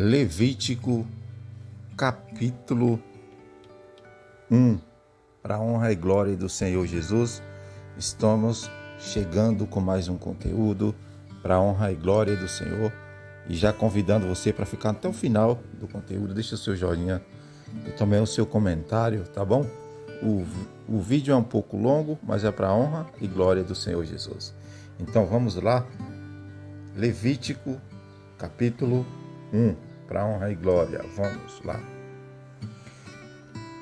Levítico, capítulo 1. Para a honra e glória do Senhor Jesus, estamos chegando com mais um conteúdo para a honra e glória do Senhor. E já convidando você para ficar até o final do conteúdo, deixa o seu joinha e também o seu comentário, tá bom? O vídeo é um pouco longo, mas é para a honra e glória do Senhor Jesus. Então vamos lá, Levítico, capítulo 1, para a honra e glória, vamos lá.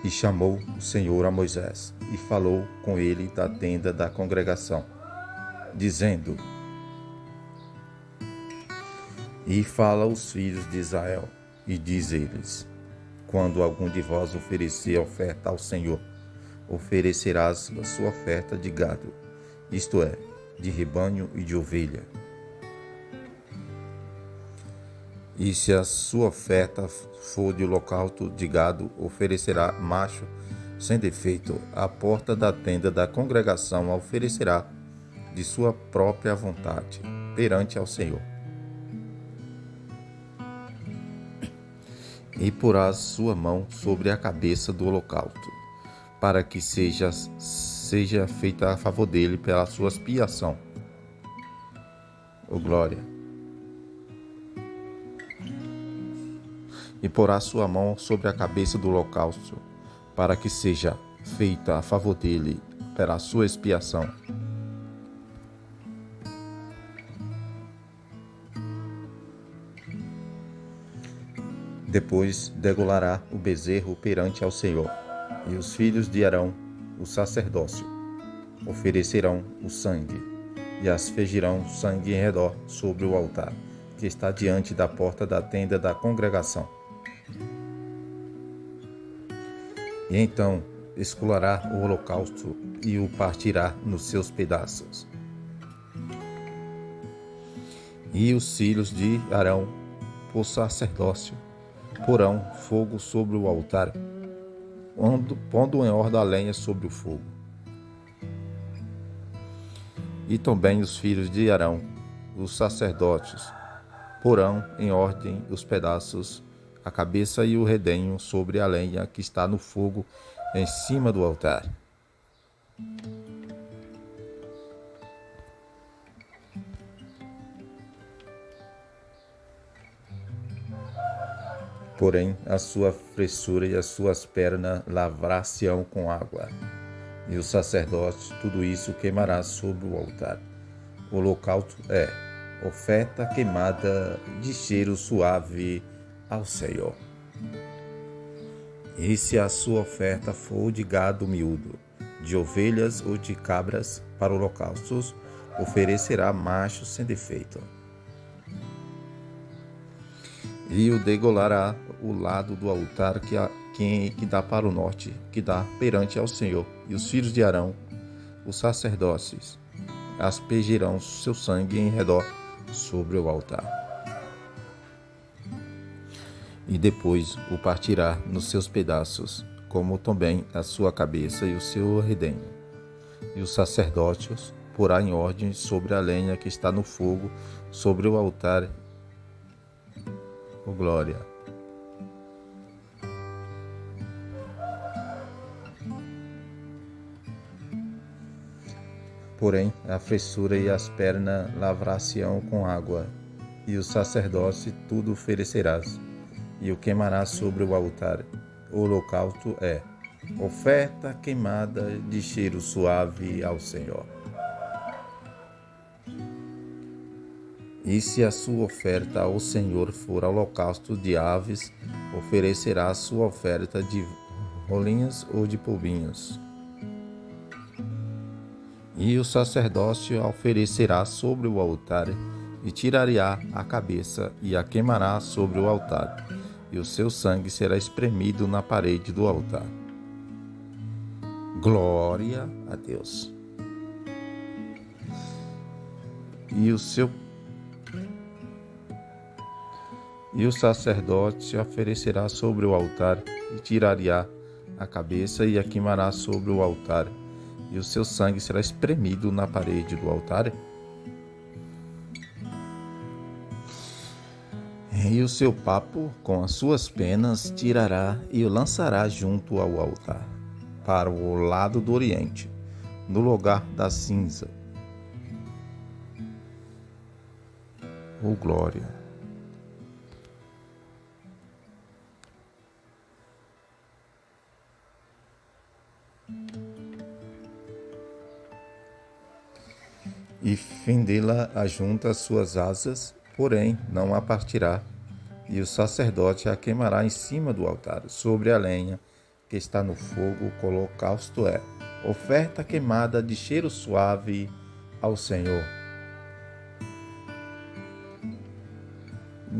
E chamou o Senhor a Moisés, e falou com ele da tenda da congregação, dizendo: E fala aos filhos de Israel, e diz eles: Quando algum de vós oferecer oferta ao Senhor, oferecerás a sua oferta de gado, isto é, de rebanho e de ovelha. E se a sua oferta for de holocausto de gado, oferecerá macho sem defeito. À porta da tenda da congregação a oferecerá de sua própria vontade, perante ao Senhor. E porá sua mão sobre a cabeça do holocausto, para que seja feita a favor dele pela sua expiação. Glória. E porá sua mão sobre a cabeça do holocausto, para que seja feita a favor dele pela sua expiação. Depois degolará o bezerro perante ao Senhor, e os filhos de Arão, o sacerdócio, oferecerão o sangue, e aspergirão sangue em redor sobre o altar, que está diante da porta da tenda da congregação. E então escolará o holocausto e o partirá nos seus pedaços. E os filhos de Arão, o sacerdócio, porão fogo sobre o altar, pondo em ordem a lenha sobre o fogo. E também os filhos de Arão, os sacerdotes, porão em ordem os pedaços, a cabeça e o redenho sobre a lenha que está no fogo em cima do altar. Porém, a sua fressura e as suas pernas lavrar-se-ão com água. E o sacerdote tudo isso queimará sobre o altar. O holocausto é oferta queimada de cheiro suave ao Senhor. E se a sua oferta for de gado miúdo, de ovelhas ou de cabras para holocaustos, oferecerá macho sem defeito. E o degolará o lado do altar que dá para o norte, que dá perante ao Senhor. E os filhos de Arão, os sacerdócios, aspergirão seu sangue em redor sobre o altar. E depois o partirá nos seus pedaços, como também a sua cabeça e o seu redenho. E os sacerdotes porá em ordem sobre a lenha que está no fogo, sobre o altar. Glória. Porém, a fressura e as pernas lavrar-se-ão com água, e o sacerdócio tudo oferecerás, e o queimarás sobre o altar. O holocausto é oferta queimada de cheiro suave ao Senhor. E se a sua oferta ao Senhor for holocausto de aves, oferecerá a sua oferta de rolinhas ou de pombinhos. E o sacerdócio a oferecerá sobre o altar, e tirará a cabeça e a queimará sobre o altar, e o seu sangue será espremido na parede do altar. Glória a Deus. E o sacerdote oferecerá sobre o altar, e tirará a cabeça e a queimará sobre o altar, e o seu sangue será espremido na parede do altar. E o seu papo com as suas penas tirará e o lançará junto ao altar, para o lado do oriente, no lugar da cinza. Oh, glória! E fendê-la ajunta as suas asas, porém não a partirá, e o sacerdote a queimará em cima do altar, sobre a lenha que está no fogo, o holocausto é oferta queimada de cheiro suave ao Senhor.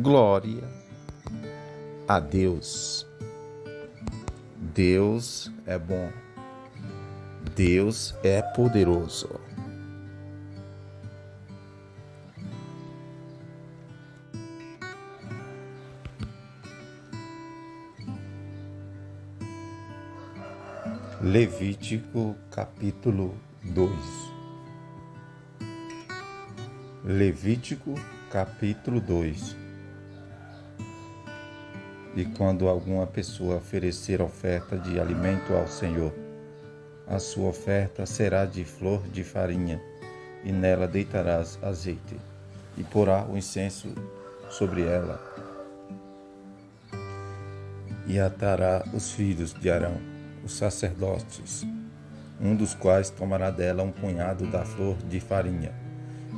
Glória a Deus. Deus é bom. Deus é poderoso. Levítico capítulo 2. Levítico capítulo 2. E quando alguma pessoa oferecer oferta de alimento ao Senhor, a sua oferta será de flor de farinha, e nela deitarás azeite, e porá o incenso sobre ela, e atará os filhos de Arão, os sacerdotes, um dos quais tomará dela um punhado da flor de farinha,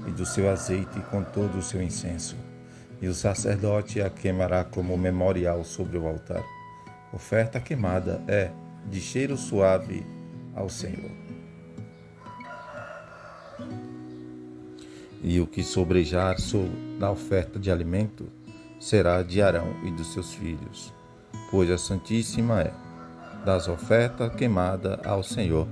e do seu azeite com todo o seu incenso, e o sacerdote a queimará como memorial sobre o altar. Oferta queimada é de cheiro suave ao Senhor. E o que sobrejar da oferta de alimento será de Arão e dos seus filhos, pois a santíssima é das ofertas queimadas ao Senhor.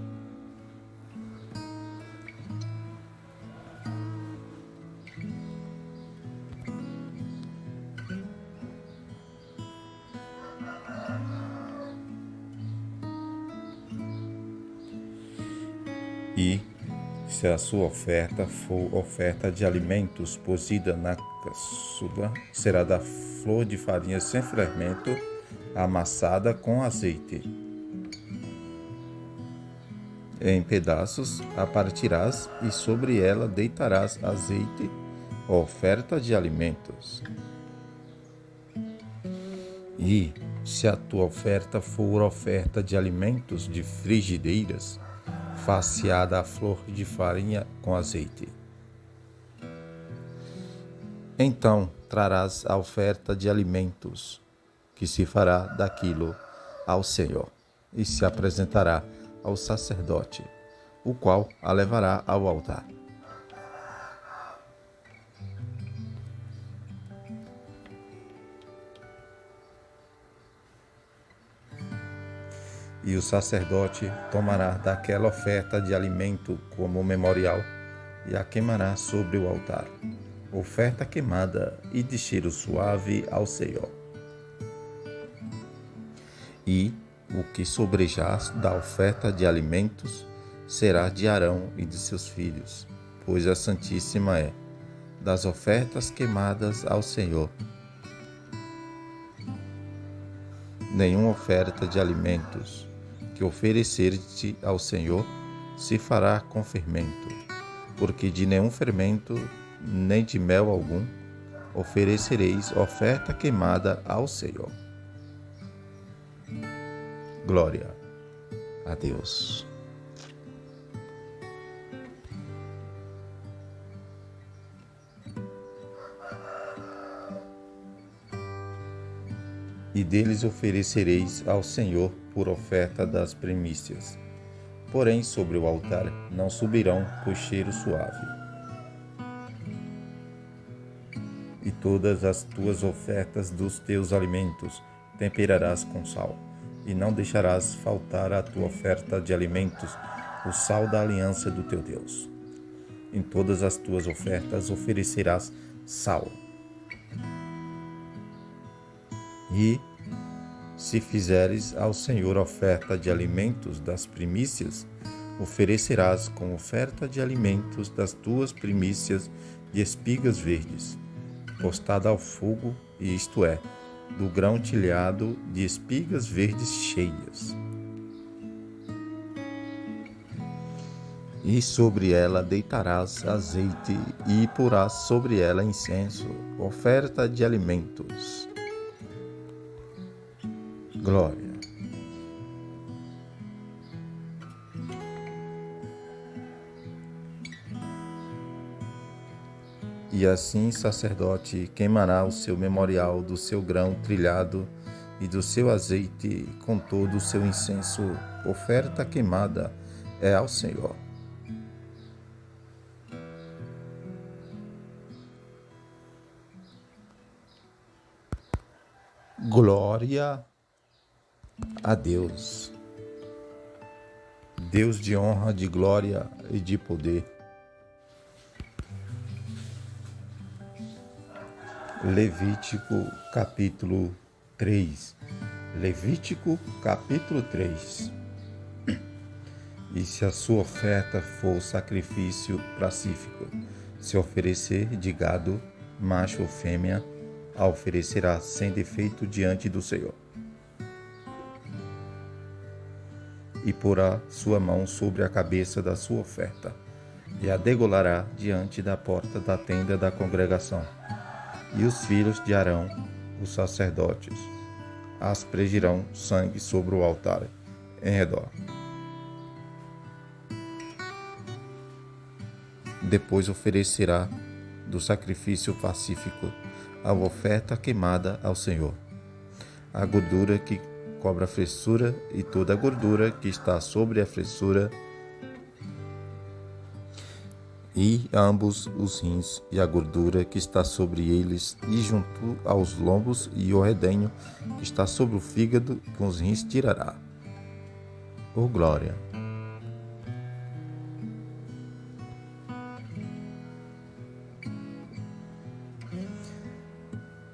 E se a sua oferta for oferta de alimentos cozida na caçula, será da flor de farinha sem fermento, amassada com azeite. Em pedaços a partirás e sobre ela deitarás azeite, oferta de alimentos. E se a tua oferta for oferta de alimentos de frigideiras, faceada a flor de farinha com azeite. Então trarás a oferta de alimentos, que se fará daquilo ao Senhor, e se apresentará ao sacerdote, o qual a levará ao altar. E o sacerdote tomará daquela oferta de alimento como memorial e a queimará sobre o altar. Oferta queimada e de cheiro suave ao Senhor. E o que sobrejar da oferta de alimentos será de Arão e de seus filhos, pois a santíssima é das ofertas queimadas ao Senhor. Nenhuma oferta de alimentos que oferecer-te ao Senhor se fará com fermento, porque de nenhum fermento, nem de mel algum, oferecereis oferta queimada ao Senhor. Glória a Deus. E deles oferecereis ao Senhor por oferta das primícias. Porém, sobre o altar não subirão por cheiro suave. E todas as tuas ofertas dos teus alimentos temperarás com sal, e não deixarás faltar à tua oferta de alimentos o sal da aliança do teu Deus. Em todas as tuas ofertas oferecerás sal. E, se fizeres ao Senhor oferta de alimentos das primícias, oferecerás com oferta de alimentos das tuas primícias de espigas verdes, tostada ao fogo isto é, do grão tilhado de espigas verdes cheias. E sobre ela deitarás azeite, e porás sobre ela incenso, oferta de alimentos. Glória. E assim sacerdote queimará o seu memorial do seu grão trilhado e do seu azeite com todo o seu incenso. Oferta queimada é ao Senhor. Glória a Deus. Deus de honra, de glória e de poder. Levítico capítulo 3. Levítico capítulo 3. E se a sua oferta for sacrifício pacífico, se oferecer de gado, macho ou fêmea, a oferecerá sem defeito diante do Senhor. E porá sua mão sobre a cabeça da sua oferta, e a degolará diante da porta da tenda da congregação. E os filhos de Arão, os sacerdotes, aspergirão sangue sobre o altar em redor. Depois oferecerá do sacrifício pacífico a oferta queimada ao Senhor, a gordura que cobre a fressura e toda a gordura que está sobre a fressura, e ambos os rins e a gordura que está sobre eles, e junto aos lombos e o redenho que está sobre o fígado, com os rins tirará. Oh glória!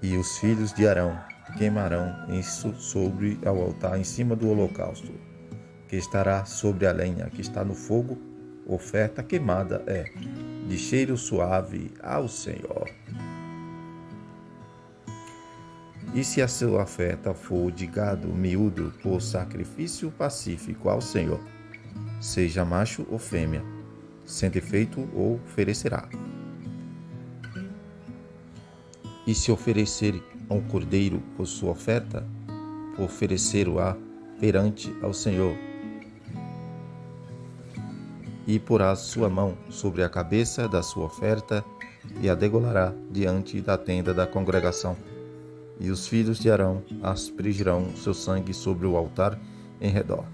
E os filhos de Arão queimarão isso sobre ao altar em cima do holocausto, que estará sobre a lenha que está no fogo. Oferta queimada é de cheiro suave ao Senhor. E se a sua oferta for de gado miúdo por sacrifício pacífico ao Senhor, seja macho ou fêmea, sem defeito o oferecerá. E se oferecer um cordeiro por sua oferta, oferecer-o-á perante ao Senhor. E porá sua mão sobre a cabeça da sua oferta, e a degolará diante da tenda da congregação. E os filhos de Arão aspergirão seu sangue sobre o altar em redor.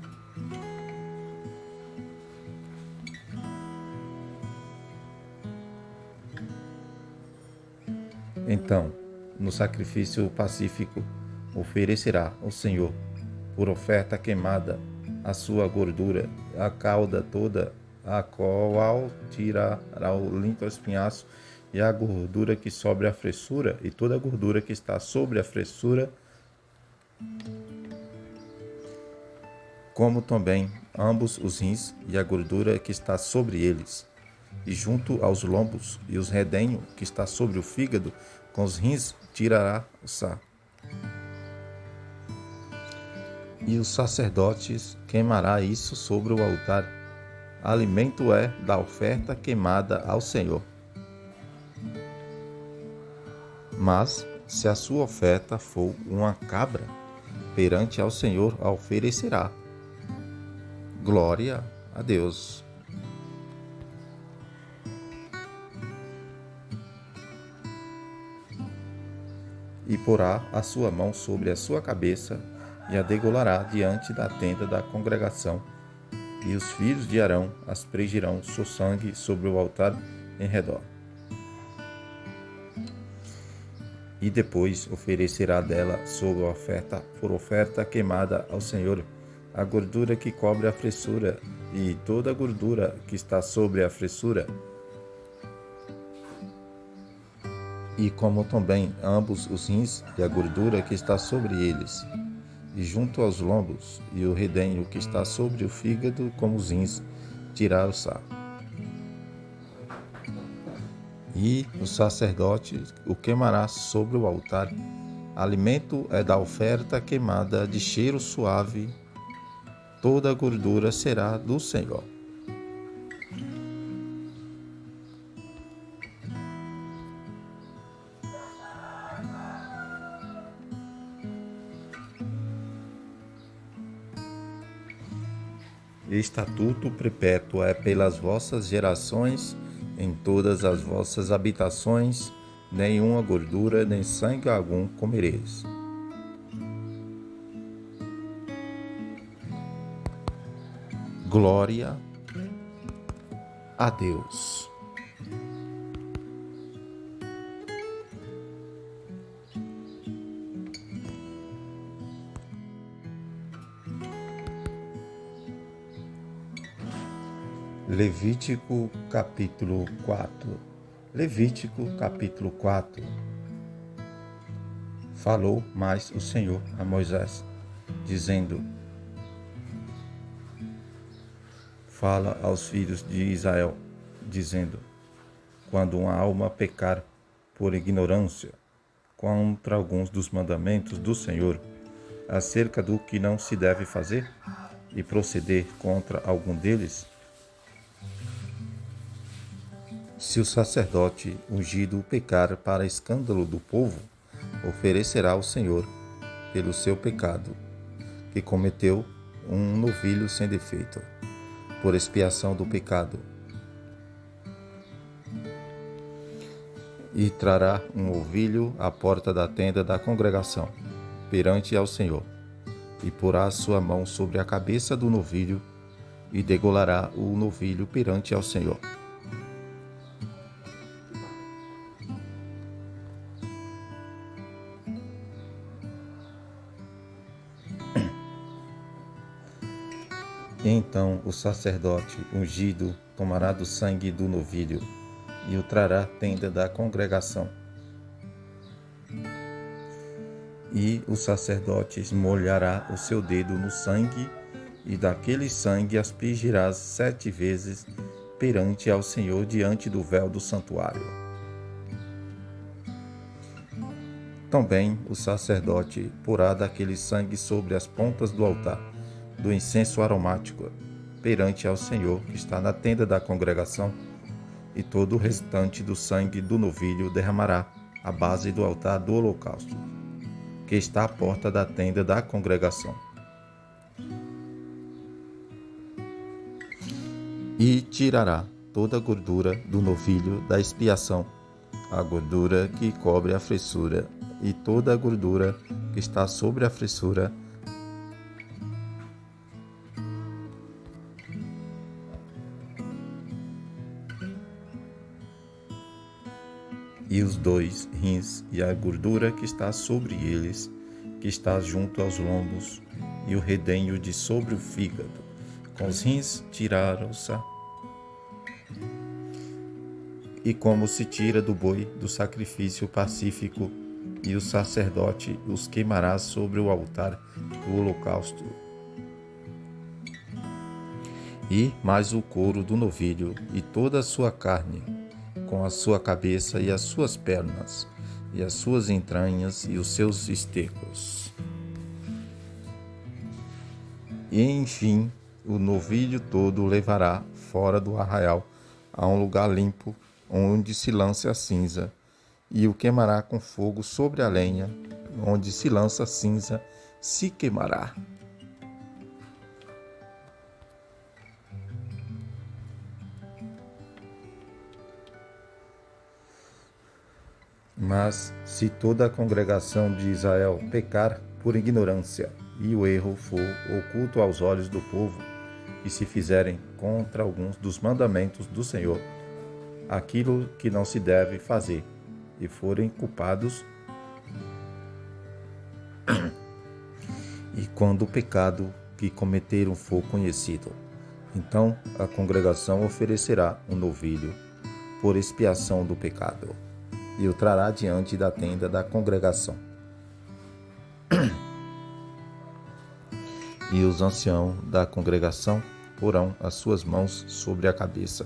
Então, no sacrifício pacífico, oferecerá ao Senhor, por oferta queimada, a sua gordura, a cauda toda, a qual tirará o limpo espinhaço, e a gordura que sobre a fressura, e toda a gordura que está sobre a fressura, como também ambos os rins e a gordura que está sobre eles, e junto aos lombos e os redenhos que está sobre o fígado, com os rins tirará o sá. E os sacerdotes queimará isso sobre o altar. Alimento é da oferta queimada ao Senhor. Mas, se a sua oferta for uma cabra, perante ao Senhor a oferecerá. Glória a Deus. E porá a sua mão sobre a sua cabeça, e a degolará diante da tenda da congregação. E os filhos de Arão aspergirão seu sangue sobre o altar em redor. E depois oferecerá dela sobre a oferta, por oferta queimada ao Senhor, a gordura que cobre a fressura, e toda a gordura que está sobre a fressura, e como também ambos os rins e a gordura que está sobre eles, e junto aos lombos e o redenho que está sobre o fígado, como os rins, tirar o sá. E o sacerdote o queimará sobre o altar. Alimento é da oferta queimada de cheiro suave. Toda a gordura será do Senhor. Estatuto perpétuo é pelas vossas gerações, em todas as vossas habitações, nenhuma gordura nem sangue algum comereis. Glória a Deus. Levítico capítulo 4. Levítico capítulo 4. Falou mais o Senhor a Moisés, dizendo: Fala aos filhos de Israel, dizendo: Quando uma alma pecar por ignorância contra alguns dos mandamentos do Senhor, acerca do que não se deve fazer, e proceder contra algum deles, se o sacerdote ungido pecar para escândalo do povo, oferecerá ao Senhor, pelo seu pecado, que cometeu, um novilho sem defeito, por expiação do pecado. E trará um novilho à porta da tenda da congregação, perante ao Senhor, e porá a sua mão sobre a cabeça do novilho, e degolará o novilho perante ao Senhor. Então o sacerdote ungido tomará do sangue do novilho e o trará à tenda da congregação. E o sacerdote molhará o seu dedo no sangue, e daquele sangue aspergirás 7 vezes perante ao Senhor diante do véu do santuário. Também o sacerdote porá daquele sangue sobre as pontas do altar do incenso aromático, perante ao Senhor que está na tenda da congregação, e todo o restante do sangue do novilho derramará à base do altar do holocausto, que está à porta da tenda da congregação. E tirará toda a gordura do novilho da expiação, a gordura que cobre a fressura, e toda a gordura que está sobre a fressura, e os 2 rins, e a gordura que está sobre eles, que está junto aos lombos, e o redenho de sobre o fígado. Com os rins tiraram-se, e como se tira do boi do sacrifício pacífico, e o sacerdote os queimará sobre o altar do holocausto. E mais o couro do novilho, e toda a sua carne, com a sua cabeça e as suas pernas, e as suas entranhas e os seus estecos. E enfim, o novilho todo levará fora do arraial a um lugar limpo, onde se lança a cinza, e o queimará com fogo sobre a lenha, onde se lança a cinza, se queimará. Mas se toda a congregação de Israel pecar por ignorância, e o erro for oculto aos olhos do povo, e se fizerem contra alguns dos mandamentos do Senhor, aquilo que não se deve fazer, e forem culpados, e quando o pecado que cometeram for conhecido, então a congregação oferecerá um novilho por expiação do pecado, e o trará diante da tenda da congregação. E os anciãos da congregação porão as suas mãos sobre a cabeça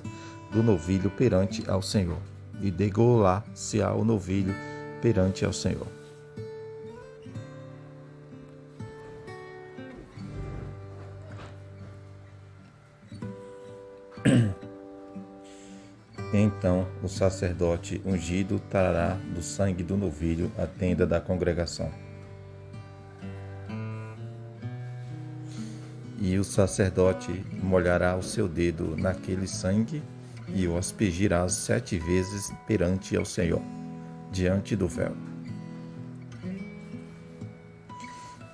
do novilho perante ao Senhor, e degolar-se-á o novilho perante ao Senhor. Então o sacerdote ungido trará do sangue do novilho a tenda da congregação. E o sacerdote molhará o seu dedo naquele sangue e o aspergirá 7 vezes perante ao Senhor, diante do véu.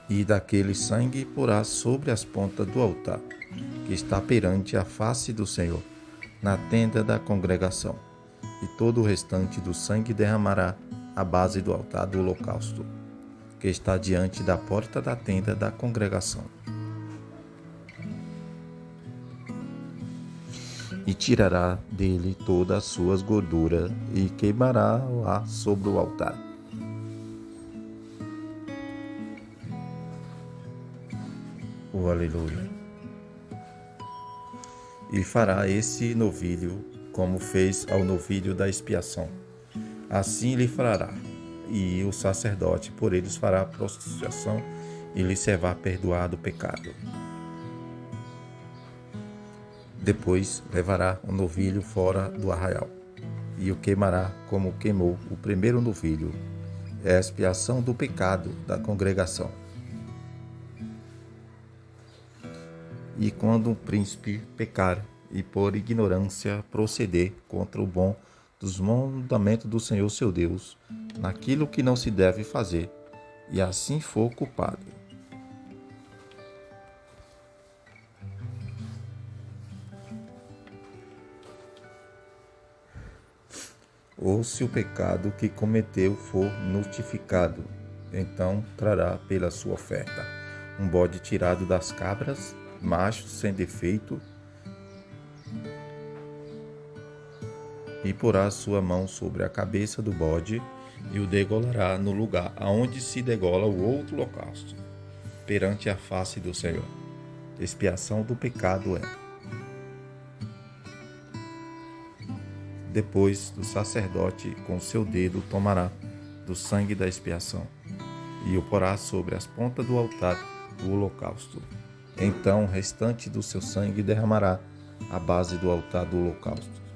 E daquele sangue porá sobre as pontas do altar, que está perante a face do Senhor, na tenda da congregação, e todo o restante do sangue derramará à base do altar do holocausto, que está diante da porta da tenda da congregação. E tirará dele todas as suas gorduras e queimará-a sobre o altar. Aleluia. E fará esse novilho como fez ao novilho da expiação. Assim lhe fará, e o sacerdote por eles fará propiciação e lhe será perdoado o pecado. Depois levará o novilho fora do arraial, e o queimará como queimou o primeiro novilho. É a expiação do pecado da congregação. E quando um príncipe pecar e por ignorância proceder contra o bom dos mandamentos do Senhor seu Deus, naquilo que não se deve fazer, e assim for culpado, ou se o pecado que cometeu for notificado, então trará pela sua oferta um bode tirado das cabras, macho sem defeito, e porá a sua mão sobre a cabeça do bode e o degolará no lugar aonde se degola o outro holocausto, perante a face do Senhor. Expiação do pecado é. Depois o sacerdote com seu dedo tomará do sangue da expiação e o porá sobre as pontas do altar do holocausto. Então o restante do seu sangue derramará à base do altar do holocausto.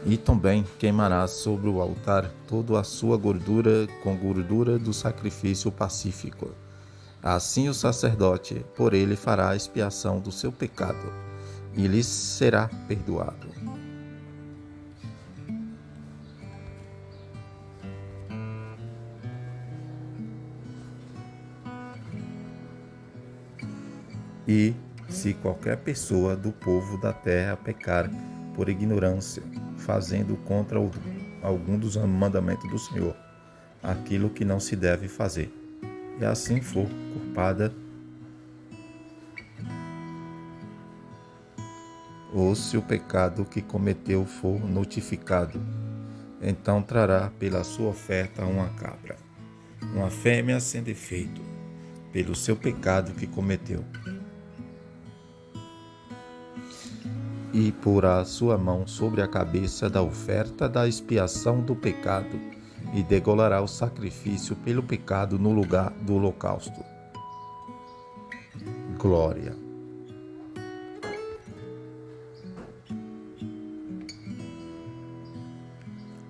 E também queimará sobre o altar toda a sua gordura com gordura do sacrifício pacífico. Assim o sacerdote por ele fará a expiação do seu pecado, e lhe será perdoado. E se qualquer pessoa do povo da terra pecar por ignorância, fazendo contra algum dos mandamentos do Senhor, aquilo que não se deve fazer, e assim for culpada, ou se o pecado que cometeu for notificado, então trará pela sua oferta uma cabra, uma fêmea sem defeito, pelo seu pecado que cometeu. E porá a sua mão sobre a cabeça da oferta da expiação do pecado, e degolará o sacrifício pelo pecado no lugar do holocausto. Glória.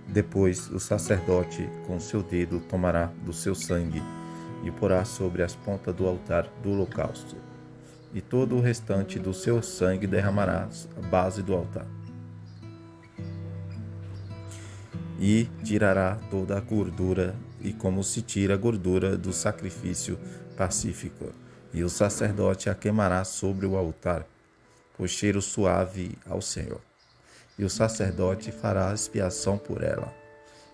Depois o sacerdote com seu dedo tomará do seu sangue e porá sobre as pontas do altar do holocausto, e todo o restante do seu sangue derramará à base do altar. E tirará toda a gordura, e como se tira a gordura do sacrifício pacífico, e o sacerdote a queimará sobre o altar, por cheiro suave ao Senhor. E o sacerdote fará expiação por ela,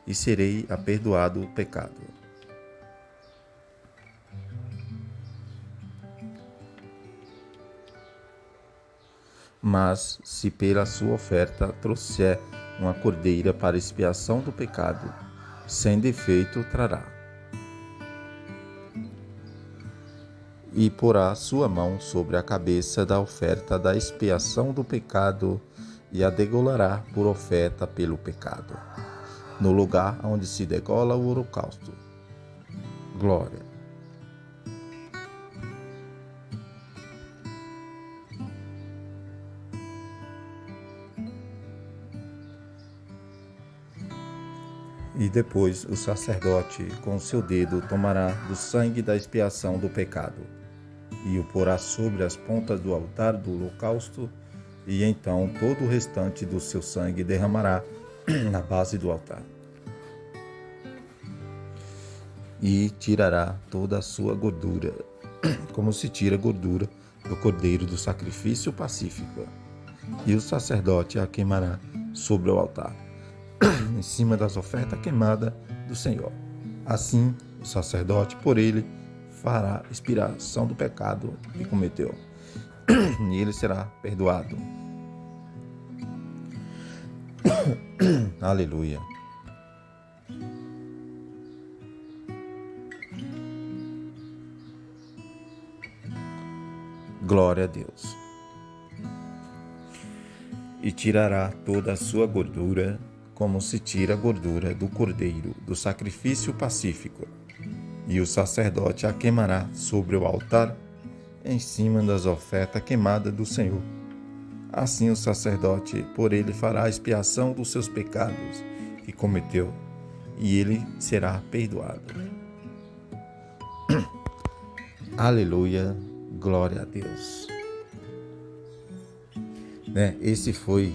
e serei aperdoado o pecado. Mas, se pela sua oferta trouxer uma cordeira para expiação do pecado, sem defeito trará. E porá sua mão sobre a cabeça da oferta da expiação do pecado, e a degolará por oferta pelo pecado, no lugar onde se degola o holocausto. Glória. E depois o sacerdote com o seu dedo tomará do sangue da expiação do pecado e o porá sobre as pontas do altar do holocausto, e então todo o restante do seu sangue derramará na base do altar. E tirará toda a sua gordura, como se tira a gordura do cordeiro do sacrifício pacífico. E o sacerdote a queimará sobre o altar, em cima das ofertas queimadas do Senhor. Assim, o sacerdote, por ele, fará expiação do pecado que cometeu, e ele será perdoado. Aleluia. Glória a Deus. E tirará toda a sua gordura, como se tira a gordura do cordeiro do sacrifício pacífico, e o sacerdote a queimará sobre o altar, em cima das ofertas queimadas do Senhor. Assim o sacerdote por ele fará expiação dos seus pecados que cometeu, e ele será perdoado. Aleluia, glória a Deus. Esse foi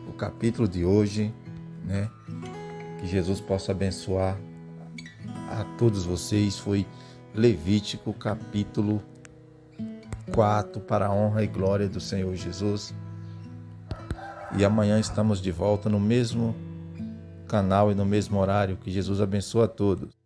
o capítulo de hoje. Que Jesus possa abençoar a todos vocês. Foi Levítico capítulo 4, para a honra e glória do Senhor Jesus. E amanhã estamos de volta no mesmo canal e no mesmo horário. Que Jesus abençoe a todos.